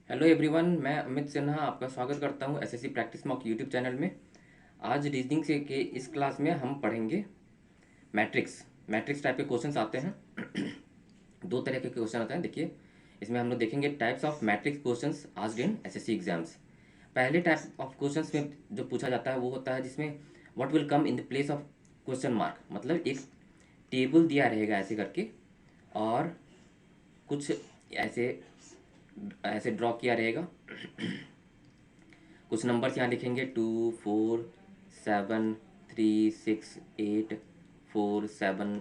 Hello everyone, मैं अमित सिन्हा आपका स्वागत करता हूं SSC practice mock YouTube channel में। आज रीजनिंग से के इस क्लास में हम पढ़ेंगे मैट्रिक्स। मैट्रिक्स टाइप के क्वेश्चंस आते हैं। दो तरह के क्वेश्चन आते हैं। देखिए, इसमें हम लोग देखेंगे types of matrix questions asked in SSC exams. पहले टाइप ऑफ क्वेश्चंस में जो पूछा जाता है वो होता है जिसमें what will come in the place of question mark, मतलब एक टेबल दिया रहेगा ऐसे करके, और कुछ ऐसे ऐसे ड्रॉ किया रहेगा। कुछ नंबर्स यहाँ लिखेंगे 2 4 7 3 6 8 4 7,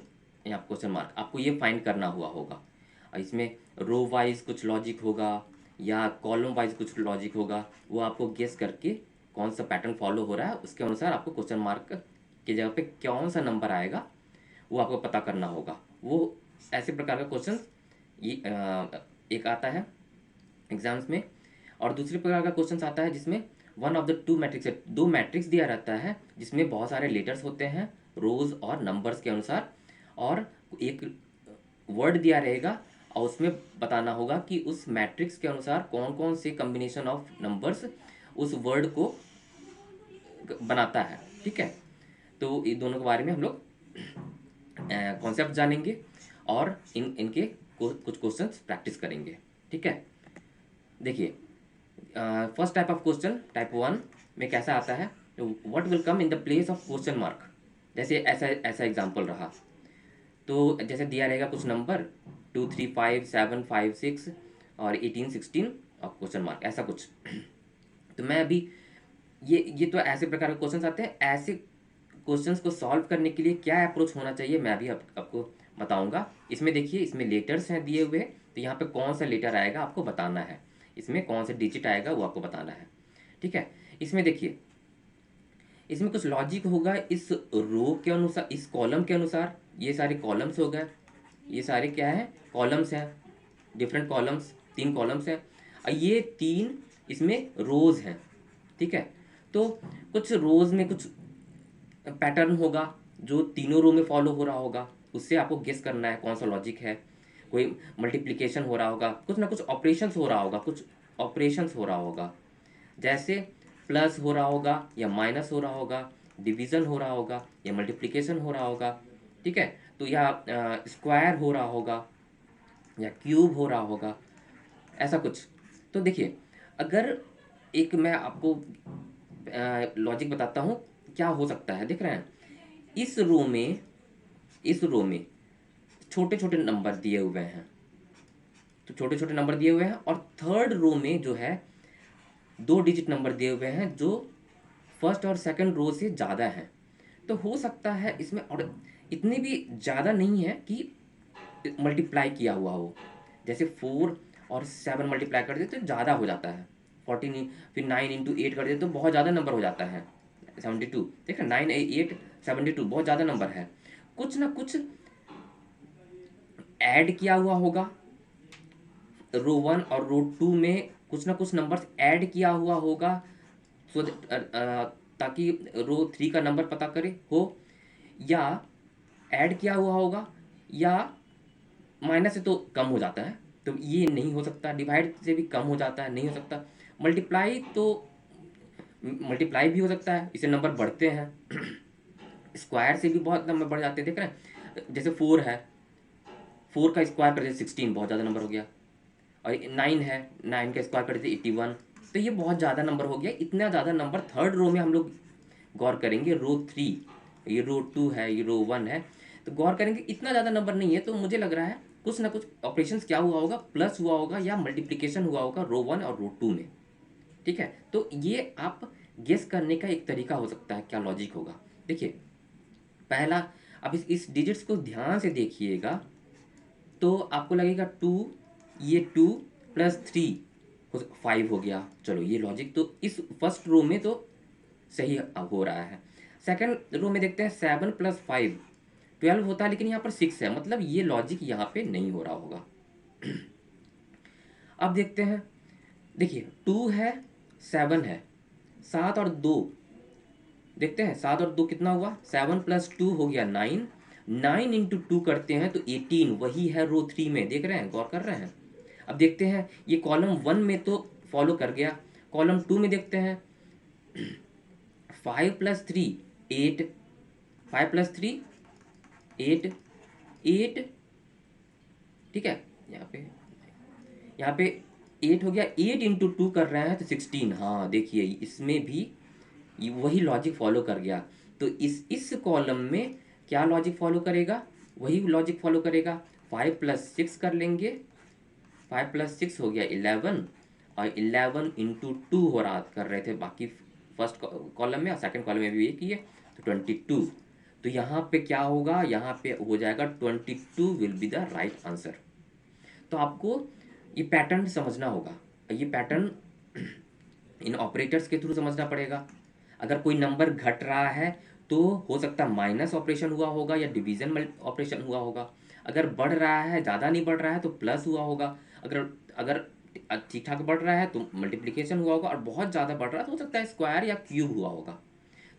यहाँ क्वेश्चन मार्क। आपको ये फाइंड करना हुआ होगा। और इसमें रो वाइज कुछ लॉजिक होगा या कॉलम वाइज कुछ लॉजिक होगा, वो आपको गेस करके कौन सा पैटर्न फॉलो हो रहा है उसके अनुसार आपको क्वेश्चन मार्क की जगह पे कौन सा नंबर आएगा वो आपको पता करना होगा। वो ऐसे प्रकार का क्वेश्चन ये एक आता है एग्जाम्स में। और दूसरे प्रकार का क्वेश्चन आता है जिसमें one of the two matrix, दो मैट्रिक्स दिया रहता है जिसमें बहुत सारे लेटर्स होते हैं रोज और नंबर्स के अनुसार, और एक वर्ड दिया रहेगा और उसमें बताना होगा कि उस मैट्रिक्स के अनुसार कौन कौन से कम्बिनेशन ऑफ नंबर्स उस वर्ड को बनाता है। ठीक है, तो इन दोनों के बारे में हम लोग कॉन्सेप्ट जानेंगे और इनके कुछ क्वेश्चंस प्रैक्टिस करेंगे। ठीक है, देखिए, first type of question type 1 में कैसा आता है, what will come in the place of question mark. जैसे ऐसा ऐसा एग्जांपल रहा, तो जैसे दिया रहेगा कुछ नंबर 2 3 5 7 5 6 और 18 16 और क्वेश्चन मार्क, ऐसा कुछ। तो मैं अभी ये तो ऐसे प्रकार के क्वेश्चंस आते हैं। ऐसे क्वेश्चंस को सॉल्व करने के लिए क्या अप्रोच होना चाहिए मैं अभी आपको बताऊंगा। इसमें देखिए, इसमें लेटर्स हैं दिए हुए, तो यहाँ पे कौन सा लेटर आएगा आपको बताना है, इसमें कौन सा डिजिट आएगा वो आपको बताना है। ठीक है, इसमें देखिए, इसमें कुछ लॉजिक होगा इस रो के अनुसार, इस कॉलम के अनुसार। ये सारे कॉलम्स हो गए, ये सारे क्या है, कॉलम्स हैं, डिफरेंट कॉलम्स, 3 कॉलम्स हैं और ये 3 इसमें रोज हैं। ठीक है, तो कुछ रोज में कुछ पैटर्न होगा जो तीनों रो में फॉलो हो रहा होगा, उससे आपको गेस करना है कौन सा लॉजिक है। कोई मल्टीप्लिकेशन हो रहा होगा, कुछ ना कुछ ऑपरेशंस हो रहा होगा, कुछ ऑपरेशंस हो रहा होगा, जैसे प्लस हो रहा होगा या माइनस हो रहा होगा, डिवीजन हो रहा होगा या मल्टीप्लिकेशन हो रहा होगा। ठीक है, तो या स्क्वायर हो रहा होगा या क्यूब हो रहा होगा, ऐसा कुछ। तो देखिए, अगर एक मैं आपको लॉजिक बताता हूँ क्या हो सकता है। देख रहे हैं, इस रो में, इस रो में छोटे छोटे नंबर दिए हुए हैं, तो छोटे छोटे नंबर दिए हुए हैं, और थर्ड रो में जो है 2 डिजिट नंबर दिए हुए हैं जो फर्स्ट और सेकंड रो से ज़्यादा हैं। तो हो सकता है इसमें, और इतने भी ज़्यादा नहीं है कि मल्टीप्लाई किया हुआ हो। जैसे 4 और 7 मल्टीप्लाई कर दे तो ज़्यादा हो जाता है, 14, फिर 9 × 8 कर दे तो बहुत ज़्यादा नंबर हो जाता है, 72। देखा, 9 8 72 बहुत ज़्यादा नंबर है। कुछ ना कुछ ऐड किया हुआ होगा, रो 1 और रो 2 में कुछ ना कुछ नंबर्स ऐड किया हुआ होगा, सो ताकि रो 3 का नंबर पता करे हो, या ऐड किया हुआ होगा, या माइनस से तो कम हो जाता है तो ये नहीं हो सकता, डिवाइड से भी कम हो जाता है, नहीं हो सकता। मल्टीप्लाई तो मल्टीप्लाई भी हो सकता है, इससे नंबर बढ़ते हैं। स्क्वायर से भी बहुत नंबर बढ़ जाते हैं। देख रहे हैं, जैसे 4 है, 4 का स्क्वायर कर दीजिए 16, बहुत ज़्यादा नंबर हो गया। और 9 है, 9 का स्क्वायर कर दीजिए 81, तो ये बहुत ज़्यादा नंबर हो गया। इतना ज़्यादा नंबर थर्ड रो में हम लोग गौर करेंगे, रो 3, ये रो 2 है, ये रो 1 है, तो गौर करेंगे इतना ज़्यादा नंबर नहीं है। तो मुझे लग रहा है कुछ ना कुछ ऑपरेशंस क्या हुआ होगा, प्लस हुआ होगा या मल्टीप्लिकेशन हुआ होगा रो 1 और रो 2 में। ठीक है, तो ये आप गेस करने का एक तरीका हो सकता है क्या लॉजिक होगा। देखिए, पहला, अब इस डिजिट्स को ध्यान से देखिएगा तो आपको लगेगा 2, ये 2 + 3 5 हो गया। चलो, ये लॉजिक तो इस फर्स्ट रो में तो सही हो रहा है। सेकंड रो में देखते हैं, 7 + 5 12 होता है, लेकिन यहाँ पर 6 है, मतलब ये लॉजिक यहाँ पे नहीं हो रहा होगा। अब देखते हैं, देखिए 2 है, 7 है, 7 और 2, देखते हैं 7 और 2 कितना हुआ, 7 + 2 हो गया 9, 9 × 2 करते हैं तो 18, वही है रो 3 में। देख रहे हैं, गौर कर रहे हैं। अब देखते हैं, ये कॉलम 1 में तो फॉलो कर गया। कॉलम 2 में देखते हैं 5 + 3 8, 5 + 3 8, 8, ठीक है। यहाँ पे 8 हो गया, 8 इंटू 2 कर रहे हैं तो 16। हाँ देखिए इसमें भी वही लॉजिक फॉलो कर गया। तो इस कॉलम में क्या लॉजिक फॉलो करेगा, वही लॉजिक फॉलो करेगा। 5 + 6 कर लेंगे, 5 + 6 हो गया 11, और 11 इंटू 2 हो रहा कर रहे थे बाकी फर्स्ट कॉलम में, और सेकंड कॉलम में भी ये किए तो 22। तो यहाँ पे क्या होगा, यहाँ पे हो जाएगा 22 will be the right answer. तो आपको ये पैटर्न समझना होगा, ये पैटर्न इन ऑपरेटर्स के थ्रू समझना पड़ेगा। अगर कोई नंबर घट रहा है तो हो सकता है माइनस ऑपरेशन हुआ होगा या डिवीजन ऑपरेशन हुआ होगा। अगर बढ़ रहा है, ज़्यादा नहीं बढ़ रहा है तो प्लस हुआ होगा। अगर अगर ठीक ठाक बढ़ रहा है तो मल्टीप्लिकेशन हुआ होगा, और बहुत ज़्यादा बढ़ रहा है तो हो सकता है स्क्वायर या क्यूब हुआ होगा।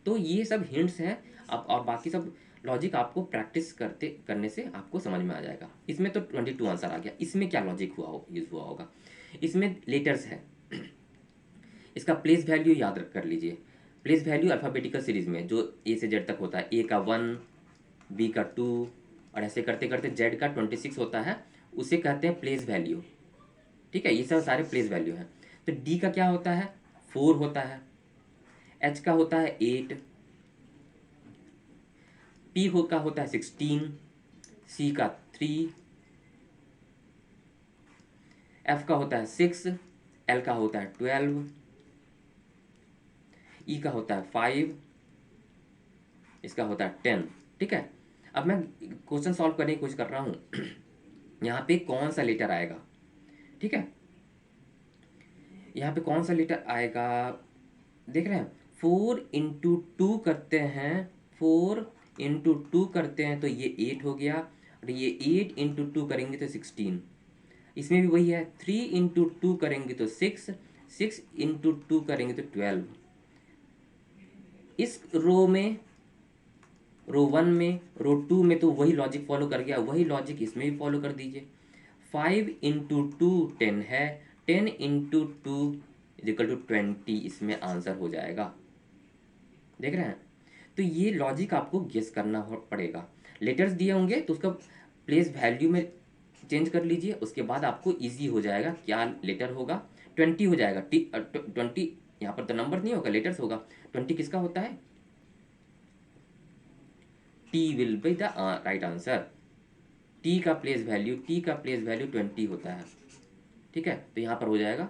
तो ये सब हिंट्स हैं। अब और बाकी सब लॉजिक आपको प्रैक्टिस करने से आपको समझ में आ जाएगा। इसमें तो 22 आंसर आ गया। इसमें क्या लॉजिक यूज़ हुआ होगा, इसमें लेटर्स है। इसका प्लेस वैल्यू याद कर लीजिए। प्लेस वैल्यू अल्फ़ाबेटिकल सीरीज़ में जो ए से जेड तक होता है, ए का 1, बी का 2, और ऐसे करते करते जेड का 26 होता है, उसे कहते हैं प्लेस वैल्यू। ठीक है, ये सब सारे प्लेस वैल्यू हैं। तो डी का क्या होता है, 4 होता है। एच का होता है 8, पी का होता है 16, सी का 3, एफ का होता है 6, एल का होता है 12, ई का होता है 5, इसका होता है 10। ठीक है, अब मैं क्वेश्चन सॉल्व करने की कोशिश कर रहा हूँ। यहाँ पे कौन सा लेटर आएगा, ठीक है, यहाँ पे कौन सा लेटर आएगा, देख रहे हैं। 4 इंटू 2 करते हैं, 4 इंटू 2 करते हैं तो ये 8 हो गया, और ये 8 इंटू 2 करेंगे तो 16। इसमें भी वही है, 3 इंटू 2 करेंगे तो 6, 6 इंटू 2 करेंगे तो 12। इस रो में, रो 1 में, रो 2 में तो वही लॉजिक फॉलो कर गया, वही लॉजिक इसमें भी फॉलो कर दीजिए। 5 इंटू 2 10 है, 10 इंटू 2 इक्वल टू 20, इसमें आंसर हो जाएगा। देख रहे हैं, तो ये लॉजिक आपको गेस करना पड़ेगा। लेटर्स दिए होंगे तो उसका प्लेस वैल्यू में चेंज कर लीजिए, उसके बाद आपको इजी हो जाएगा क्या लेटर होगा। 20 हो जाएगा, 20 यहाँ पर तो नंबर नहीं होगा, लेटर्स होगा। 20 किसका होता है, T will be the right answer. T का प्लेस वैल्यू, टी का प्लेस वैल्यू 20 होता है। ठीक है, तो यहाँ पर हो जाएगा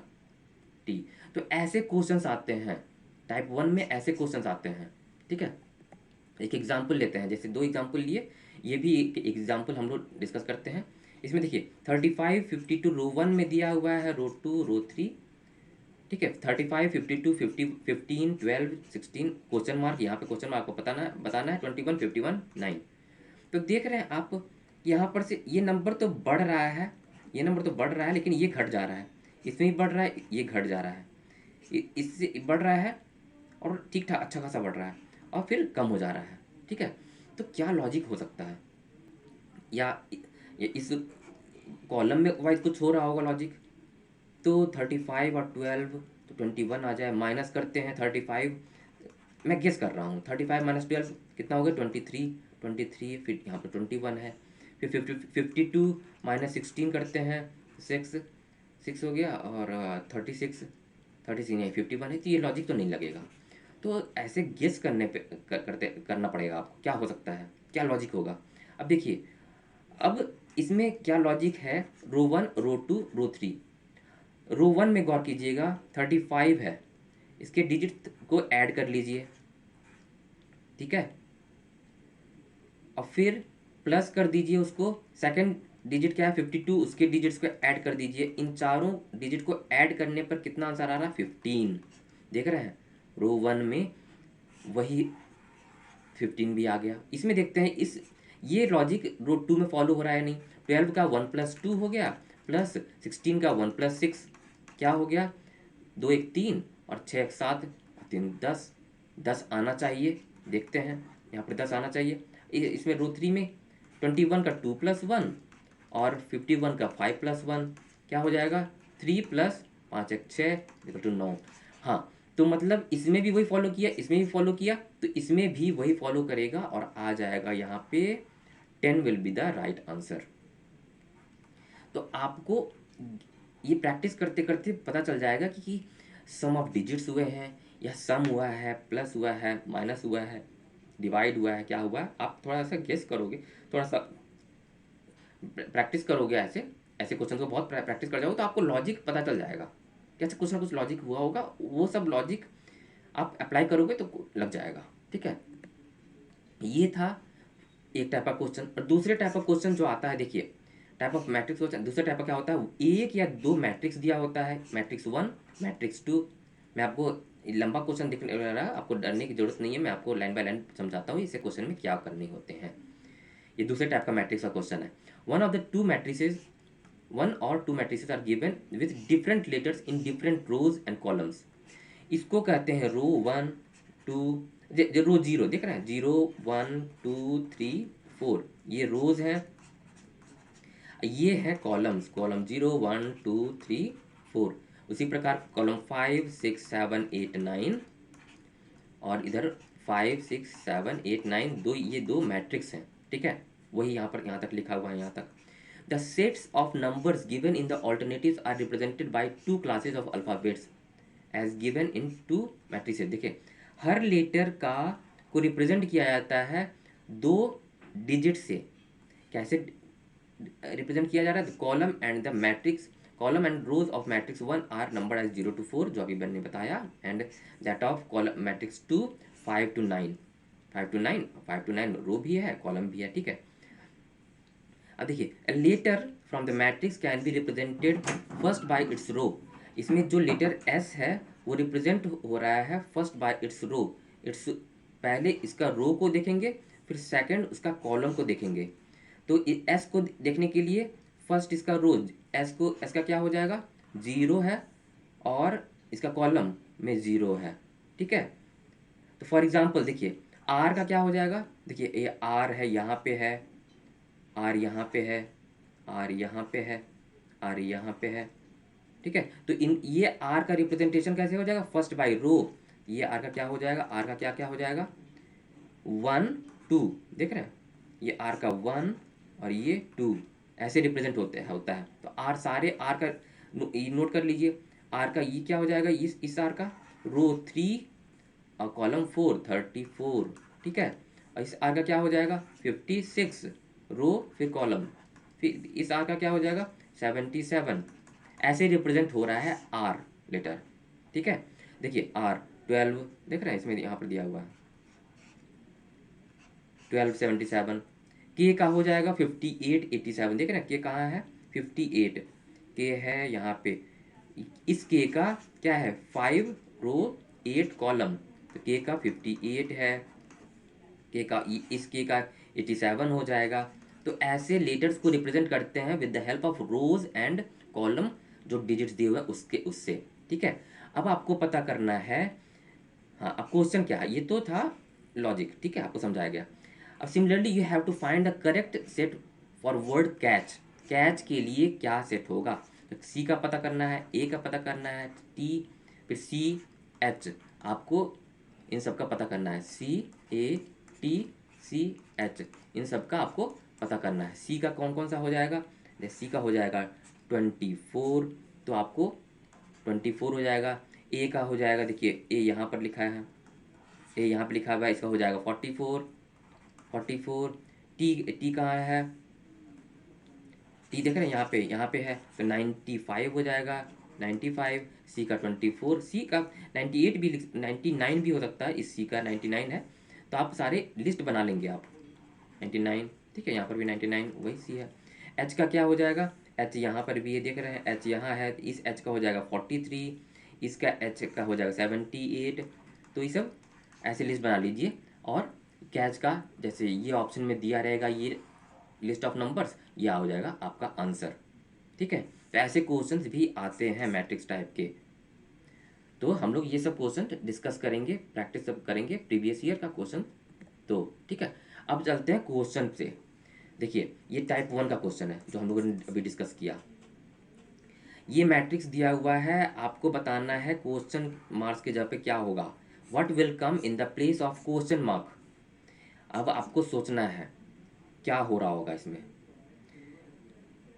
टी। तो ऐसे क्वेश्चंस आते हैं, टाइप 1 में ऐसे क्वेश्चंस आते हैं। ठीक है, एक एग्जाम्पल लेते हैं, जैसे 2 एग्जाम्पल लिए, ये भी एक एग्जाम्पल हम लोग डिस्कस करते हैं। इसमें देखिए 35 52 रो 1 में दिया हुआ है, रो 2 रो 3। ठीक है, 35 52 50 15 12 16 क्वेश्चन मार्क, यहाँ पे क्वेश्चन मार्क को बताना है 21 51 9। तो देख रहे हैं आप, यहाँ पर से ये नंबर तो बढ़ रहा है, ये नंबर तो बढ़ रहा है, लेकिन ये घट जा रहा है। इसमें भी बढ़ रहा है, ये घट जा रहा है, इससे बढ़ रहा है, और ठीक ठाक अच्छा खासा बढ़ रहा है, और फिर कम हो जा रहा है। ठीक है, तो क्या लॉजिक हो सकता है, या इस कॉलम में वाइज कुछ हो रहा होगा लॉजिक। तो 35 और 12 तो 21 आ जाए, माइनस करते हैं 35, मैं गेस कर रहा हूँ 35 माइनस 12 कितना हो गया 23, 23 फिर यहाँ पर 21 है, फिर 52 माइनस 16 करते हैं 6 हो गया, और 36 नहीं 51 है, तो ये लॉजिक तो नहीं लगेगा। तो ऐसे गेस करना पड़ेगा आपको, क्या हो सकता है, क्या लॉजिक होगा। अब देखिए, अब इसमें क्या लॉजिक है, रो 1 रो 2 रो 3। रो 1 में गौर कीजिएगा 35 है, इसके डिजिट को ऐड कर लीजिए। ठीक है, और फिर प्लस कर दीजिए उसको, सेकंड डिजिट क्या है 52, उसके डिजिट्स को ऐड कर दीजिए। इन चारों डिजिट को ऐड करने पर कितना आंसर आ रहा है 15। देख रहे हैं, रो 1 में वही 15 भी आ गया। इसमें देखते हैं इस ये लॉजिक रो 2 में फॉलो हो रहा है नहीं। 12 का 1 + 2 हो गया, प्लस 16 का 1 + 6 क्या हो गया, 2 1 3 और 6 1 7 3 10, 10 आना चाहिए। देखते हैं, यहाँ पर 10 आना चाहिए। इसमें रो 3 में 21 का 2 + 1 और 51 का 5 + 1 क्या हो जाएगा, 3 + 5 एक 6 इक्वल टू 9। हाँ, तो मतलब इसमें भी वही फॉलो किया, इसमें भी फॉलो किया, तो इसमें भी वही फॉलो करेगा और आ जाएगा यहाँ पे 10 will be the right answer. तो आपको ये प्रैक्टिस करते करते पता चल जाएगा कि सम ऑफ डिजिट्स हुए हैं या सम हुआ है, प्लस हुआ है, माइनस हुआ है, डिवाइड हुआ है, क्या हुआ है, आप थोड़ा सा गेस करोगे, थोड़ा सा प्रैक्टिस करोगे, ऐसे ऐसे क्वेश्चन को बहुत प्रैक्टिस कर जाओगे तो आपको लॉजिक पता चल जाएगा, कैसे कुछ ना कुछ लॉजिक हुआ होगा, वो सब लॉजिक आप अप्लाई करोगे तो लग जाएगा। ठीक है, ये था एक टाइप का क्वेश्चन। और दूसरे टाइप का क्वेश्चन जो आता है, देखिए टाइप ऑफ मैट्रिक्स क्वेश्चन, दूसरा टाइप का क्या होता है, एक या दो मैट्रिक्स दिया होता है, मैट्रिक्स 1, मैट्रिक्स 2। मैं आपको लंबा क्वेश्चन दिखने रहा, आपको डरने की जरूरत नहीं है, मैं आपको लाइन बाय लाइन समझाता हूँ इसे क्वेश्चन में क्या करने होते हैं। ये दूसरे टाइप का मैट्रिक्स का क्वेश्चन है। One of the two matrices, one और two matrices are given with different letters in different rows and columns. इसको कहते हैं रो 1 2, रो 0 देख रहे हैं, 0 1 2 3 4, ये रोज हैं, ये है कॉलम्स, कॉलम 0 1 2 3 4। उसी प्रकार कॉलम 5 6 7 8 9 और इधर 5 6 7 8 9, दो, ये दो मैट्रिक्स हैं। ठीक है, वही यहाँ पर, यहाँ तक लिखा हुआ है, यहाँ तक। The sets of numbers given in the alternatives are represented by two classes of alphabets as given in two matrices. देखिए, हर लेटर का को रिप्रेजेंट किया जाता है दो डिजिट से। कैसे रिप्रेजेंट किया जा रहा है, column and the matrix, column and rows of matrix 1 are number as 0 to 4, जो अभी बन ने बताया, and that of column matrix 2 5 to 9, 5 to 9, 5 to 9 row भी है, कॉलम भी है। ठीक है, अब देखिए letter from the matrix can be represented first by its row. इसमें जो लेटर एस है वो रिप्रेजेंट हो रहा है first by its row. Its, पहले इसका रो को देखेंगे, फिर सेकंड उसका कॉलम को देखेंगे। तो एस को देखने के लिए फर्स्ट इसका रो, एस को, एस का क्या हो जाएगा, 0 है, और इसका कॉलम में 0 है। ठीक है, तो फॉर एग्जांपल देखिए आर का क्या हो जाएगा, देखिए ये आर है, यहाँ पे है, आर यहाँ पे है, आर यहाँ पे है, आर यहाँ पे है। ठीक है, तो इन ये आर का रिप्रेजेंटेशन कैसे हो जाएगा, फर्स्ट बाय रो। ये आर का क्या हो जाएगा, आर का क्या क्या हो जाएगा, 1 2, देख रहे हैं, ये आर का 1 और ये 2, ऐसे रिप्रेजेंट होता है। तो आर, सारे आर का नोट कर लीजिए, आर का ये क्या हो जाएगा, इस आर का रो 3 और कॉलम 4 34। ठीक है, और इस आर का क्या हो जाएगा 56 रो, फिर कॉलम, फिर इस आर का क्या हो जाएगा 77। ऐसे रिप्रेजेंट हो रहा है आर लेटर। ठीक है, देखिए आर 12, देख रहे हैं, इसमें यहाँ पर दिया हुआ है 1277। के का हो जाएगा 58 87, देख रहे हैं के कहाँ है, 58 के है यहाँ पे। इस के का क्या है 5 रो 8 कॉलम, तो के का 58 है, के का, इस के का 87 हो जाएगा। तो ऐसे लेटर्स को रिप्रेजेंट करते हैं with the help of rose and column, जो डिजिट्स दिए हुए हैं उसके उससे। ठीक है, अब आपको पता करना है, हाँ अब क्वेश्चन क्या है, ये तो था लॉजिक। ठीक है, आपको समझाया गया। अब similarly you have to find the correct set for word catch. Catch के लिए क्या सेट होगा, तो सी का पता करना है, ए का पता करना है, टी, फिर सी एच, आपको इन सब का पता करना है, सी ए टी सी एच, इन सब का आपको पता करना है। सी का कौन कौन सा हो जाएगा, सी का हो जाएगा 24, तो आपको 24 हो जाएगा। ए का हो जाएगा, देखिए ए यहाँ पर लिखा है, ए यहाँ पर लिखा हुआ है, इसका हो जाएगा 44 44। टी, टी कहाँ है, टी देख रहे हैं यहाँ पे है, तो 95 हो जाएगा 95। सी का 24, सी का 98 भी, 99 भी हो सकता है, इस सी का 99 है, तो आप सारे लिस्ट बना लेंगे आप 99। ठीक है, यहाँ पर भी 99 वही सी है। एच का क्या हो जाएगा, एच यहाँ पर भी ये देख रहे हैं, एच यहाँ है, तो इस एच का हो जाएगा 43, इसका एच का हो जाएगा 78। तो ये सब ऐसे लिस्ट बना लीजिए। और कैच का जैसे ये ऑप्शन में दिया रहेगा, ये लिस्ट ऑफ नंबर्स, यह हो जाएगा आपका आंसर। ठीक है, तो ऐसे क्वेश्चंस भी आते हैं मैट्रिक्स टाइप के। तो हम लोग ये सब क्वेश्चन डिस्कस करेंगे, प्रैक्टिस सब करेंगे प्रीवियस ईयर का क्वेश्चन। तो ठीक है, अब चलते हैं क्वेश्चन से। देखिए ये टाइप 1 का क्वेश्चन है जो हम लोगों ने अभी डिस्कस किया। ये मैट्रिक्स दिया हुआ है, आपको बताना है क्वेश्चन मार्क्स के जगह पे क्या होगा, what will come in the place of question mark. अब आपको सोचना है क्या हो रहा होगा इसमें।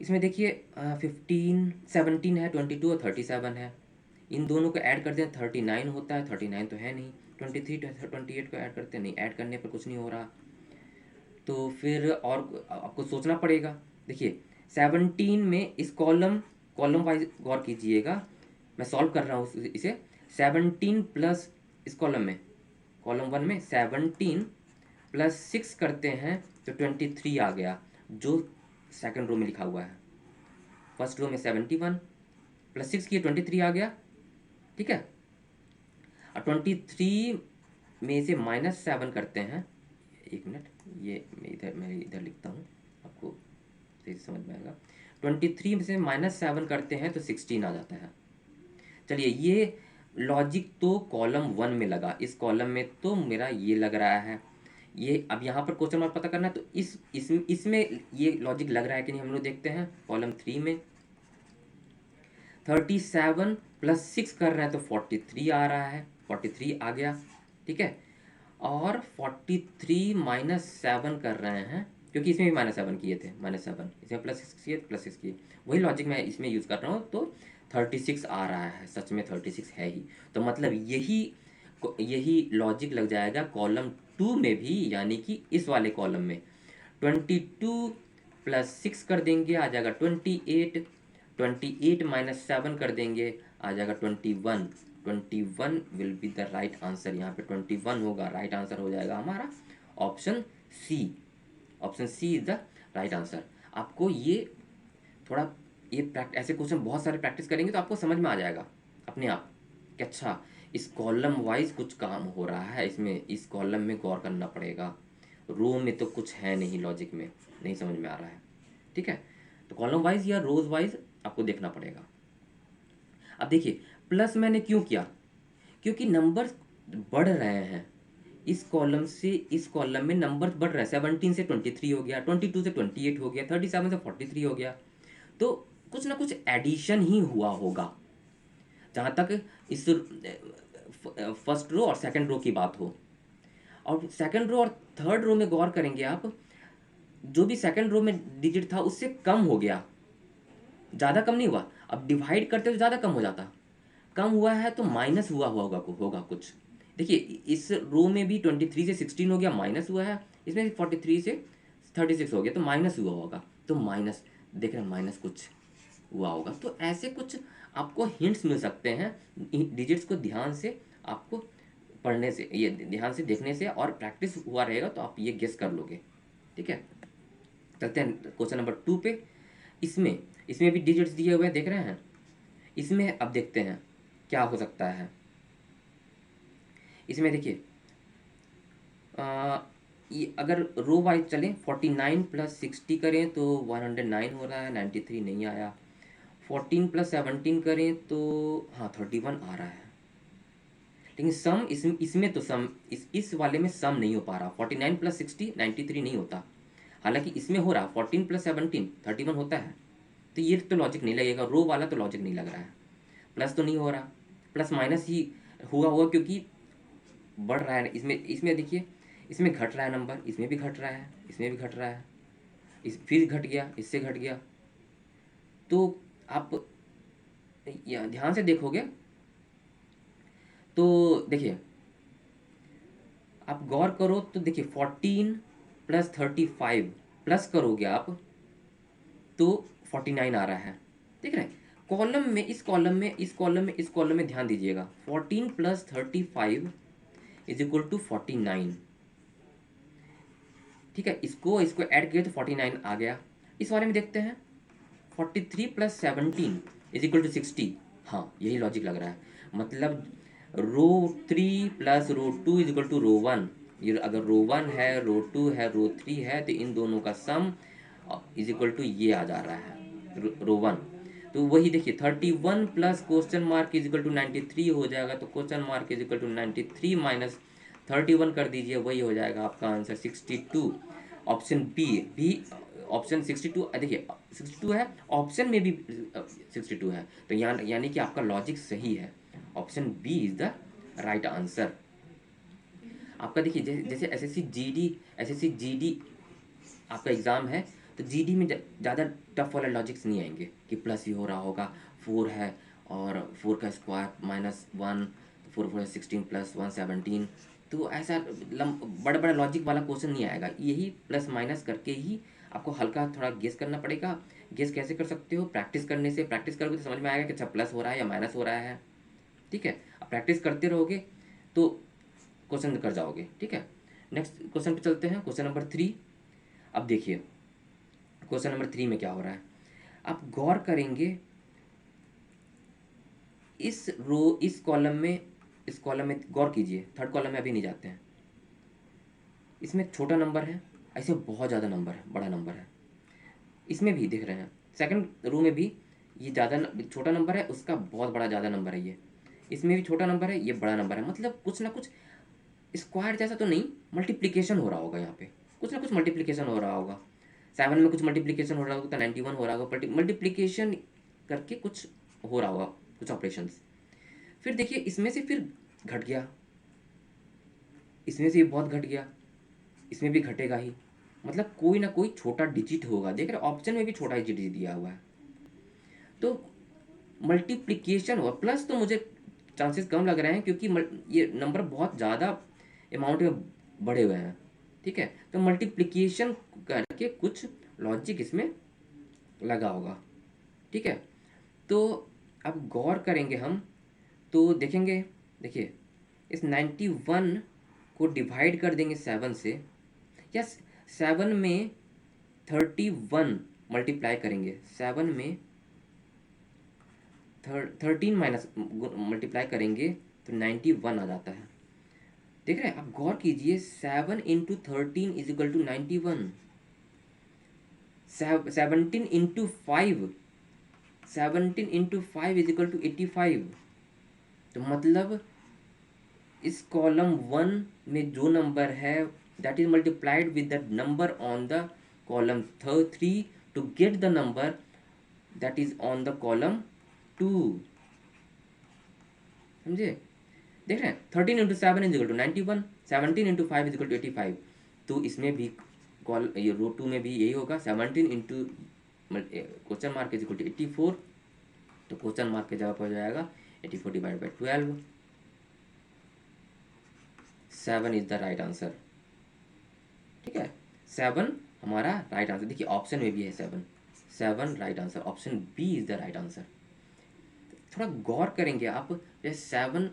इसमें देखिए 15 17 है, 22 और 37 है, इन दोनों को ऐड करते हैं 39 होता है, 39 तो है नहीं, 23 28 को ऐड करते हैं, नहीं ऐड करने पर कुछ नहीं हो रहा, तो फिर और आपको सोचना पड़ेगा। देखिए 17 में इस कॉलम कॉलम वाइज गौर कीजिएगा, मैं सॉल्व कर रहा हूँ इसे। 17 प्लस इस कॉलम में, कॉलम 1 में 17 प्लस 6 करते हैं तो 23 आ गया, जो सेकंड रो में लिखा हुआ है। फर्स्ट रो में 71 प्लस 6 किए 23 आ गया, ठीक है। और 23 में से -7 करते हैं, एक मिनट, ये मैं इधर लिखता हूँ, आपको सही से समझ में आएगा। 23 में से -7 करते हैं तो 16 आ जाता है। चलिए ये लॉजिक तो कॉलम 1 में लगा, इस कॉलम में तो मेरा ये लग रहा है, ये अब यहाँ पर क्वेश्चन मार्क पता करना है, तो इसमें ये लॉजिक लग रहा है कि नहीं, हम लोग देखते हैं कॉलम 3 में 37 प्लस 6 कर रहे हैं तो 43 आ रहा है, 43 आ गया, ठीक है। और 43 -7 कर रहे हैं, क्योंकि इसमें भी -7 किए थे, -7 इसमें +6 किए, +6 किए, वही लॉजिक मैं इसमें यूज़ कर रहा हूँ, तो 36 आ रहा है, सच में 36 है ही। तो मतलब यही यही लॉजिक लग जाएगा कॉलम 2 में भी, यानी कि इस वाले कॉलम में 22 प्लस 6 कर देंगे आ जाएगा 28, 28 -7 कर देंगे आ जाएगा 21, 21 will be the right answer, यहाँ पे 21 होगा, राइट आंसर हो जाएगा हमारा option C. Option C is the right answer. आपको ये थोड़ा ये ऐसे क्वेश्चन बहुत सारे प्रैक्टिस करेंगे तो आपको समझ में आ जाएगा अपने आप कि अच्छा इस कॉलम वाइज कुछ काम हो रहा है, इसमें इस कॉलम में गौर करना पड़ेगा, रो में तो कुछ है नहीं, लॉजिक में नहीं समझ में आ रहा है, ठीक है। तो कॉलम वाइज या रोज वाइज आपको देखना पड़ेगा। अब देखिए प्लस मैंने क्यों किया, क्योंकि नंबर बढ़ रहे हैं, इस कॉलम से इस कॉलम में नंबर बढ़ रहे हैं, 17 से 23 हो गया, 22 से 28 हो गया, 37 से 43 हो गया, तो कुछ ना कुछ एडिशन ही हुआ होगा, जहाँ तक इस फर्स्ट रो और सेकंड रो की बात हो। और सेकंड रो और थर्ड रो में गौर करेंगे आप, जो भी सेकंड रो में डिजिट था उससे कम हो गया, ज़्यादा कम नहीं हुआ। अब डिवाइड करते तो ज़्यादा कम हो जाता, कम हुआ है तो माइनस हुआ होगा कुछ। देखिए इस रो में भी 23 से 16 हो गया, माइनस हुआ है, इसमें 43 से 36 हो गया तो माइनस हुआ होगा, तो माइनस देख रहे हैं, माइनस कुछ हुआ होगा। तो ऐसे कुछ आपको हिंट्स मिल सकते हैं, डिजिट्स को ध्यान से आपको पढ़ने से, ये ध्यान से देखने से और प्रैक्टिस हुआ रहेगा तो आप ये गेस कर लोगे, ठीक है। चलते हैं क्वेश्चन नंबर 2 पे। इसमें इसमें भी डिजिट्स दिए हुए हैं, देख रहे हैं। इसमें अब देखते हैं क्या हो सकता है। इसमें देखिए ये अगर रो वाइज चलें, 49 प्लस 60 करें तो 109 हो रहा है, 93 नहीं आया। 14 प्लस 17 करें तो हाँ 31 आ रहा है, लेकिन सम इसमें तो सम इस वाले में सम नहीं हो पा रहा। 49 प्लस 60 93 नहीं होता, हालांकि इसमें हो रहा 14 प्लस 17 31 होता है, तो ये तो लॉजिक नहीं लगेगा, रो वाला तो लॉजिक नहीं लग रहा है। प्लस तो नहीं हो रहा, प्लस माइनस ही हुआ होगा क्योंकि बढ़ रहा है, इसमें इसमें देखिए इसमें घट रहा है नंबर, इसमें भी घट रहा है, इसमें भी घट रहा है, इस फिर घट गया, इससे घट गया। तो आप ध्यान से देखोगे तो देखिए, आप गौर करो तो देखिए 14 प्लस 35 प्लस करोगे आप तो 49 आ रहा है, देख रहे हैं। कॉलम में इस कॉलम में इस कॉलम में इस कॉलम में ध्यान दीजिएगा, 14 प्लस 35 इज इक्वल टू 49, ठीक है। इसको इसको ऐड किया तो 49 आ गया। इस वाले में देखते हैं 43 प्लस 17 इज इक्वल टू 60, हाँ यही लॉजिक लग रहा है, मतलब row 3 plus row 2 is equal to row 1, ये अगर रो 1 है, रो 2 है, रो 3 है, तो इन दोनों का सम इज इक्वल टू ये आ जा रहा है रो 1। तो वही देखिए 31 plus question mark is equal to 93 हो जाएगा, तो question mark is equal to 93 minus 31 कर दीजिए, वही हो जाएगा आपका आंसर 62। ऑप्शन बी भी ऑप्शन 62, देखिए 62 है, ऑप्शन में भी 62 है, तो यहाँ यानी कि आपका लॉजिक सही है, option B is the right answer. आपका देखिए जैसे एसएससी जीडी आपका एग्ज़ाम है, तो जीडी में ज़्यादा टफ वाला लॉजिक्स नहीं आएंगे कि प्लस ही हो रहा होगा, 4 है और 4 का स्क्वायर -1, 4 4 16 प्लस 1 17, तो ऐसा बड़ा बड़ा लॉजिक वाला क्वेश्चन नहीं आएगा, यही प्लस माइनस करके ही आपको हल्का थोड़ा गेस करना पड़ेगा। गेस कैसे कर सकते हो? प्रैक्टिस करने से, प्रैक्टिस करोगे तो समझ में आएगा कि अच्छा प्लस हो रहा है या माइनस हो रहा है, ठीक है। अब प्रैक्टिस करते रहोगे तो क्वेश्चन कर जाओगे, ठीक है। नेक्स्ट क्वेश्चन पे चलते हैं, क्वेश्चन नंबर 3। अब देखिए क्वेश्चन नंबर 3 में क्या हो रहा है, आप गौर करेंगे इस कॉलम में गौर कीजिए, थर्ड कॉलम में अभी नहीं जाते हैं, इसमें छोटा नंबर है, ऐसे बहुत ज़्यादा नंबर है, बड़ा नंबर है, इसमें भी दिख रहे हैं, सेकंड रो में भी ये ज़्यादा छोटा नंबर है, उसका बहुत बड़ा ज़्यादा नंबर है, ये इसमें भी छोटा नंबर है, ये बड़ा नंबर है, मतलब कुछ ना कुछ स्क्वायर जैसा तो नहीं, मल्टीप्लिकेशन हो रहा होगा यहाँ पे, कुछ ना कुछ मल्टीप्लिकेशन हो रहा होगा, 7 में कुछ मल्टीप्लिकेशन हो रहा होगा तो 91 हो रहा होगा, मल्टीप्लिकेशन करके कुछ हो रहा होगा, कुछ ऑपरेशंस। फिर देखिए इसमें से फिर घट गया, इसमें से भी बहुत घट गया, इसमें भी घटेगा ही, मतलब कोई ना कोई छोटा डिजिट होगा, देख रहे ऑप्शन में भी छोटा डिजिट दिया हुआ है, तो मल्टीप्लिकेशन हुआ, प्लस तो मुझे चांसेस कम लग रहे हैं क्योंकि ये नंबर बहुत ज़्यादा अमाउंट में बढ़े हुए हैं, ठीक है, तो मल्टीप्लिकेशन करके कुछ लॉजिक इसमें लगा होगा, ठीक है। तो अब गौर करेंगे हम तो देखेंगे, देखिए इस 91 को डिवाइड कर देंगे 7 से, या 7 में 31 मल्टीप्लाई करेंगे, 7 में 13 माइनस मल्टीप्लाई करेंगे तो 91 आ जाता है, देख रहे हैं आप, गौर कीजिए 7 into 13 is equal to 91, 17 into 5, 17 into 5 is equal to 85, तो मतलब इस कॉलम 1 में जो नंबर है that is multiplied with the number on the column 3 to get the number that is on the column 2, समझे, देख रहे हैं 13 into 7 is equal to 91, 17 into 5 is equal to 85, तो इसमें भी ये रो 2 में भी यही होगा, 17 into question mark is equal to 84, तो क्वेश्चन मार्क के जवाब हो जाएगा 84 divide by 12, 7 is the right answer, ठीक है, 7 हमारा राइट आंसर, देखिए ऑप्शन में भी है 7 right answer, option B is the right answer. थोड़ा गौर करेंगे आप, जैसे 7,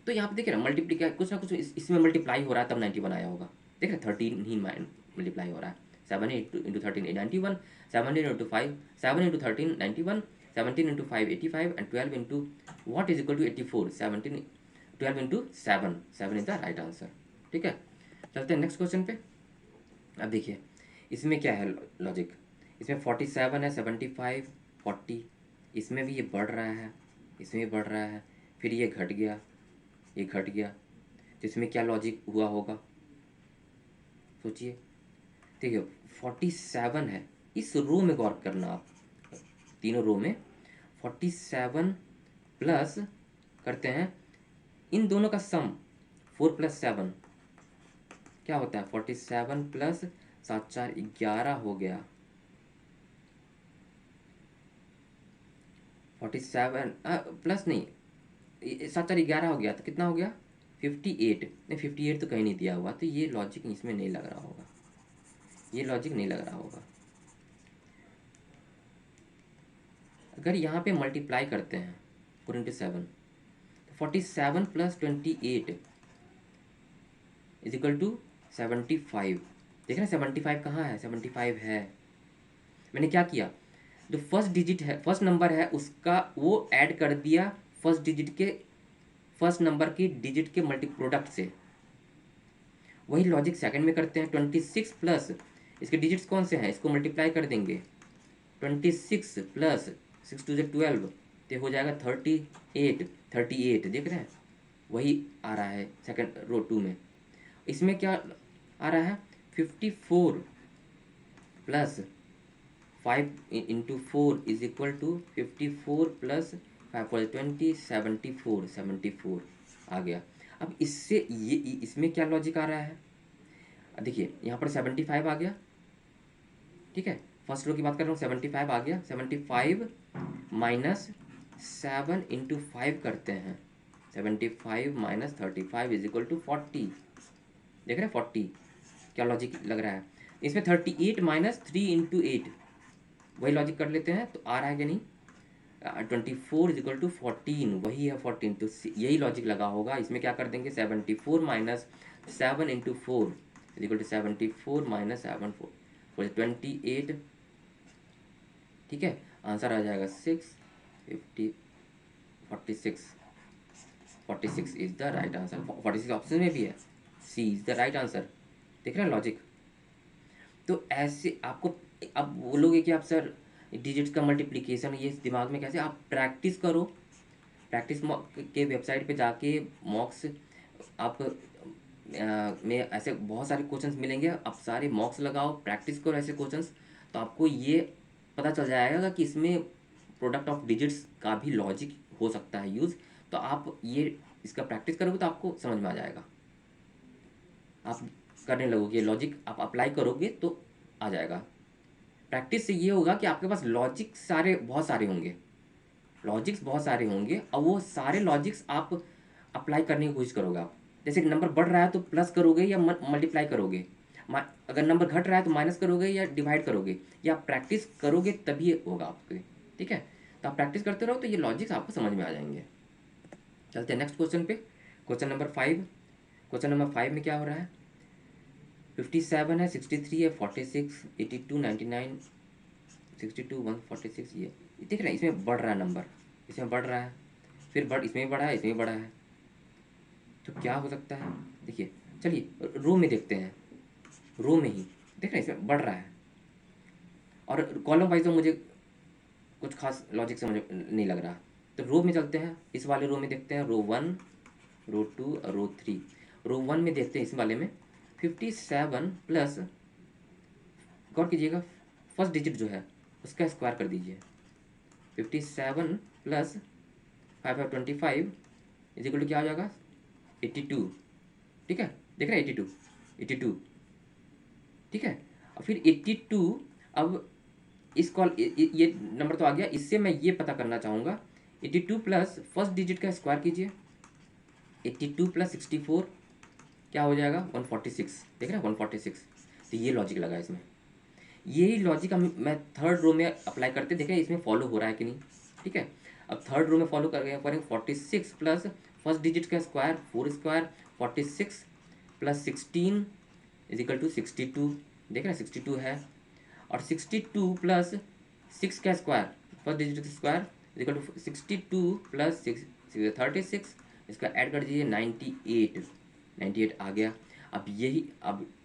तो यहाँ पे देखिए ना मल्टीप्लीकेशन कुछ ना कुछ इसमें मल्टीप्लाई हो रहा है तब 91 आया होगा, देख रहे 13 ही मल्टीप्लाई हो रहा है, 7 into 13 91, 17 into 5 7 into 13 91, 17 into 5 85 and 12 into what is equal to 84, 17 12 into 7 7 is the right answer, ठीक है। चलते हैं नेक्स्ट क्वेश्चन पे। अब देखिए इसमें क्या है लॉजिक, इसमें 47 है, 75 40, इसमें भी ये बढ़ रहा है, इसमें भी बढ़ रहा है, फिर ये घट गया, ये घट गया, तो इसमें क्या लॉजिक हुआ होगा, सोचिए। देखिए 47 है, इस रो में गौर करना आप, तीनों रो में 47 प्लस करते हैं इन दोनों का सम, 4 + 7 क्या होता है, 47 प्लस 7 4 11 हो गया, 47 प्लस नहीं 7 4 11 हो गया, तो कितना हो गया 58, नहीं 58 तो कहीं नहीं दिया हुआ, तो ये लॉजिक इसमें नहीं लग रहा होगा, ये लॉजिक नहीं लग रहा होगा। अगर यहाँ पे मल्टीप्लाई करते हैं 4 × 7, 47 प्लस 28 इज इक्वल टू 75, देख रहे हैं 75 कहाँ है, 75 है, मैंने क्या किया, जो फर्स्ट डिजिट है, फर्स्ट नंबर है उसका वो ऐड कर दिया फर्स्ट डिजिट के, फर्स्ट नंबर की डिजिट के मल्टी प्रोडक्ट से, वही लॉजिक सेकंड में करते हैं, 26 प्लस इसके डिजिट्स कौन से हैं, इसको मल्टीप्लाई कर देंगे, 26 प्लस 6 2 12, तो हो जाएगा 38 देख रहे हैं, वही आ रहा है सेकंड रो 2 में। इसमें क्या आ रहा है 54 plus 5 × 4 is equal to 54 plus 5 × 20 74 आ गया। अब इससे ये इसमें क्या लॉजिक आ रहा है, देखिए यहाँ पर 75 आ गया, ठीक है, फर्स्ट रो की बात कर रहा हूँ, 75 आ गया, 75 माइनस 7 × 5 करते हैं, 75 माइनस 35 इज इक्वल टू 40, देख रहे हैं 40, क्या लॉजिक लग रहा है इसमें, 38 माइनस 3 × 8, वही लॉजिक कर लेते हैं, तो आ रहा है कि नहीं, 24 इज इक्वल टू 14, वही है 14, तो यही लॉजिक लगा होगा, इसमें क्या कर देंगे, 74 minus 7 × 4 is equal to 74 minus 7 4 28, ठीक है, आंसर आ जाएगा 46 is the right answer, 46 option में भी है, C is the right answer, देख रहे हैं लॉजिक। तो ऐसे आपको अब बोलोगे कि आप सर डिजिट्स का मल्टीप्लिकेशन ये दिमाग में कैसे, आप प्रैक्टिस करो, प्रैक्टिस के वेबसाइट पे जाके मॉक्स आप में ऐसे बहुत सारे क्वेश्चंस मिलेंगे, आप सारे मॉक्स लगाओ, प्रैक्टिस करो ऐसे क्वेश्चंस, तो आपको ये पता चल जाएगा कि इसमें प्रोडक्ट ऑफ डिजिट्स का भी लॉजिक हो सकता है यूज़, तो आप ये इसका प्रैक्टिस करोगे तो आपको समझ में आ जाएगा, आप करने लगोगे लॉजिक, आप अप्लाई करोगे तो आ जाएगा। प्रैक्टिस से ये होगा कि आपके पास लॉजिक बहुत सारे होंगे, लॉजिक्स बहुत सारे होंगे, और वो सारे लॉजिक्स आप अप्लाई करने की कोशिश करोगे आप, जैसे कि नंबर बढ़ रहा है तो प्लस करोगे या मल्टीप्लाई करोगे, अगर नंबर घट रहा है तो माइनस करोगे या डिवाइड करोगे, या प्रैक्टिस करोगे तभी होगा आपके, ठीक है, तो आप प्रैक्टिस करते रहो तो ये लॉजिक्स आपको समझ में आ जाएंगे। चलते हैं नेक्स्ट क्वेश्चन पे, क्वेश्चन नंबर 5, क्वेश्चन नंबर 5 में क्या हो रहा है, 57 है, 63 है, 46, 82, 99, 62, 146, ये देख रहे हैं, इसमें बढ़ रहा है नंबर, इसमें बढ़ रहा है, फिर इसमें भी बढ़ा है, इसमें भी बढ़ा है, तो क्या हो सकता है, देखिए चलिए रो में देखते हैं, रो में ही देख रहे हैं इसमें बढ़ रहा है, और कॉलम वाइज तो मुझे कुछ खास लॉजिक समझ नहीं लग रहा, तो रो में चलते हैं, इस वाले रो में देखते हैं, रो 1, रो 2 और रो 3, रो 1 में देखते हैं, इस वाले में 57 प्लस, गौर कीजिएगा फर्स्ट डिजिट जो है उसका स्क्वायर कर दीजिए, 57 प्लस 5 इज इक्वल टू क्या हो जाएगा, 82, ठीक है, देख रहे हैं 82, ठीक है, और फिर 82, अब इस ये नंबर तो आ गया, इससे मैं ये पता करना चाहूँगा, 82 प्लस फर्स्ट डिजिट का स्क्वायर कीजिए, 82 प्लस 64 क्या हो जाएगा, 146, देख रहे हैं 146, तो ये लॉजिक लगा इसमें, यही लॉजिक हम मैं थर्ड रो में अप्लाई करते, देखें इसमें फॉलो हो रहा है कि नहीं, ठीक है, अब थर्ड रो में फॉलो करेंगे 46 प्लस फर्स्ट डिजिट का square 4 square 46 plus 16 is equal to 62, देख रहे हैं 62 है, और 62 प्लस 6 का स्क्वायर फर्स्ट डिजिट का square is equal to 62 plus 36, इसका ऐड कर दीजिए 98 आ गया। अब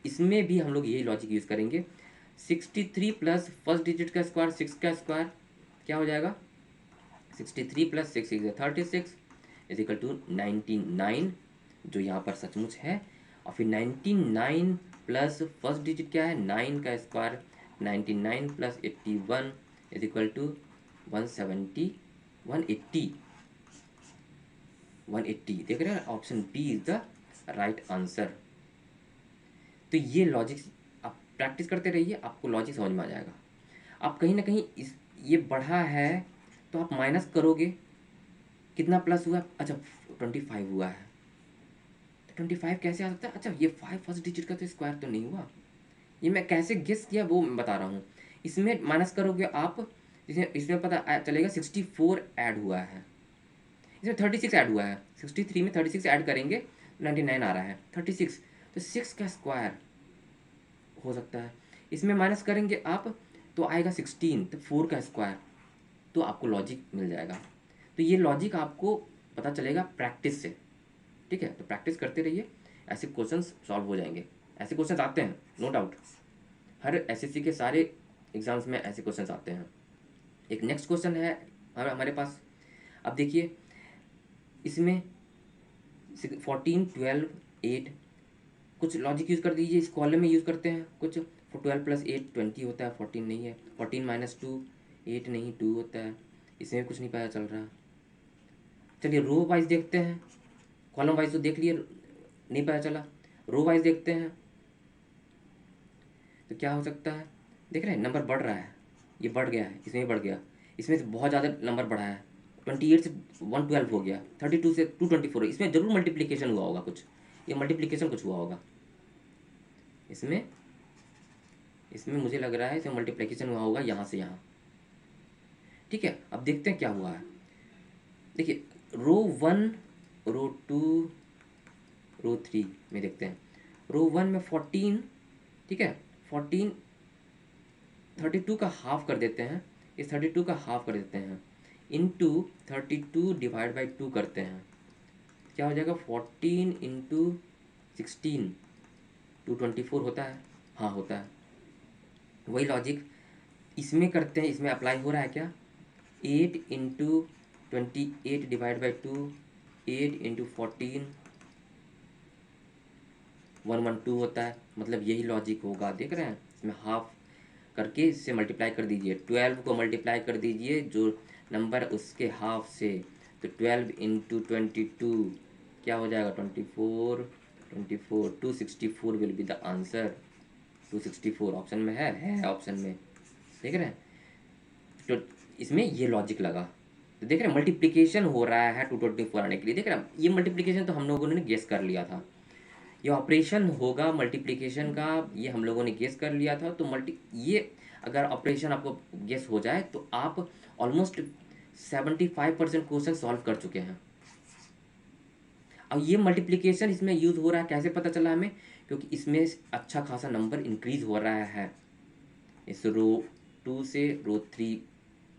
इसमें भी हम लोग यही लॉजिक यूज़ करेंगे, 63 प्लस फर्स्ट डिजिट का स्क्वायर 6 का स्क्वायर क्या हो जाएगा, 63 plus 6 is 36 is equal to 99, जो यहाँ पर सचमुच है, और फिर 99 प्लस फर्स्ट डिजिट क्या है 9 का square, 99 plus 81 is equal to 170 180 देख रहे हैं, option B is the right answer. तो ये लॉजिक आप प्रैक्टिस करते रहिए, आपको लॉजिक समझ में आ जाएगा। आप कहीं ना कहीं ये बढ़ा है तो आप माइनस करोगे, कितना प्लस हुआ, अच्छा 25 हुआ है, तो 25 कैसे आ सकता है, अच्छा ये 5 फर्स्ट डिजिट का तो स्क्वायर तो नहीं हुआ, ये मैं कैसे गेस किया वो मैं बता रहा हूँ, इसमें माइनस करोगे आप, इसमें पता चलेगा 64 ऐड हुआ है, इसमें 36 ऐड हुआ है, 63 में 36 ऐड करेंगे 99 आ रहा है, 36 तो 6 का स्क्वायर हो सकता है, इसमें माइनस करेंगे आप तो आएगा 16, तो 4 का स्क्वायर, तो आपको लॉजिक मिल जाएगा। तो ये लॉजिक आपको पता चलेगा प्रैक्टिस से, ठीक है, तो प्रैक्टिस करते रहिए, ऐसे क्वेश्चंस सॉल्व हो जाएंगे, ऐसे क्वेश्चंस आते हैं नो डाउट, हर एसएससी के सारे एग्जाम्स में ऐसे क्वेश्चंस आते हैं। एक नेक्स्ट क्वेश्चन है हमारे पास, अब देखिए इसमें 14 12 8, कुछ लॉजिक यूज़ कर दीजिए, इस कॉलम में यूज़ करते हैं, कुछ 12 प्लस 8 20 होता है, 14 नहीं है। 14 माइनस 2 8 नहीं, 2 होता है। इसमें कुछ नहीं पता चल रहा। चलिए रो वाइज देखते हैं, कॉलम वाइज तो देख लिए, नहीं पता चला। रो वाइज देखते हैं तो क्या हो सकता है। देख रहे हैं नंबर बढ़ रहा है, ये बढ़ गया है, इसमें भी बढ़ गया, इसमें से बहुत ज़्यादा नंबर बढ़ा है। 28 से 112 हो गया, 32 से 224, इसमें ज़रूर मल्टीप्लिकेशन हुआ होगा कुछ, ये मल्टीप्लिकेशन कुछ हुआ होगा इसमें। इसमें मुझे लग रहा है इसमें मल्टीप्लिकेशन हुआ होगा यहाँ से यहाँ। ठीक है, अब देखते हैं क्या हुआ है। देखिए रो 1, रो 2, रो 3 में देखते हैं। रो 1 में 14, ठीक है, 14 32 का हाफ कर देते हैं, इस 32 का हाफ कर देते हैं, इंटू 32 डिवाइड बाई 2 करते हैं, क्या हो जाएगा 14 इंटू 16, 224 होता है। हाँ होता है, वही लॉजिक इसमें करते हैं, इसमें अप्लाई हो रहा है क्या। 8 इंटू 28 डिवाइड बाई 2, 8 इंटू 14 112 होता है, मतलब यही लॉजिक होगा। देख रहे हैं, इसमें हाफ करके इससे मल्टीप्लाई कर दीजिए, 12 को मल्टीप्लाई कर दीजिए जो नंबर उसके हाफ से, तो 12 इंटू 22 क्या हो जाएगा 24, 24 264 will be the answer. 264 option में है ऑप्शन में, देख रहे हैं। तो इसमें ये लॉजिक लगा, तो देख रहे हैं मल्टीप्लिकेशन हो रहा है 224 आने के लिए। देख रहे हैं ये मल्टीप्लिकेशन तो हम लोगों ने गेस कर लिया था, ये ऑपरेशन होगा मल्टीप्लिकेशन का, ये हम लोगों ने गेस कर लिया था। तो ये अगर ऑपरेशन आपको गेस हो जाए तो आप ऑलमोस्ट 75% क्वेश्चन सॉल्व कर चुके हैं। अब ये मल्टीप्लिकेशन इसमें यूज़ हो रहा है, कैसे पता चला हमें, क्योंकि इसमें अच्छा खासा नंबर इंक्रीज हो रहा है। इस रो 2 से रो 3,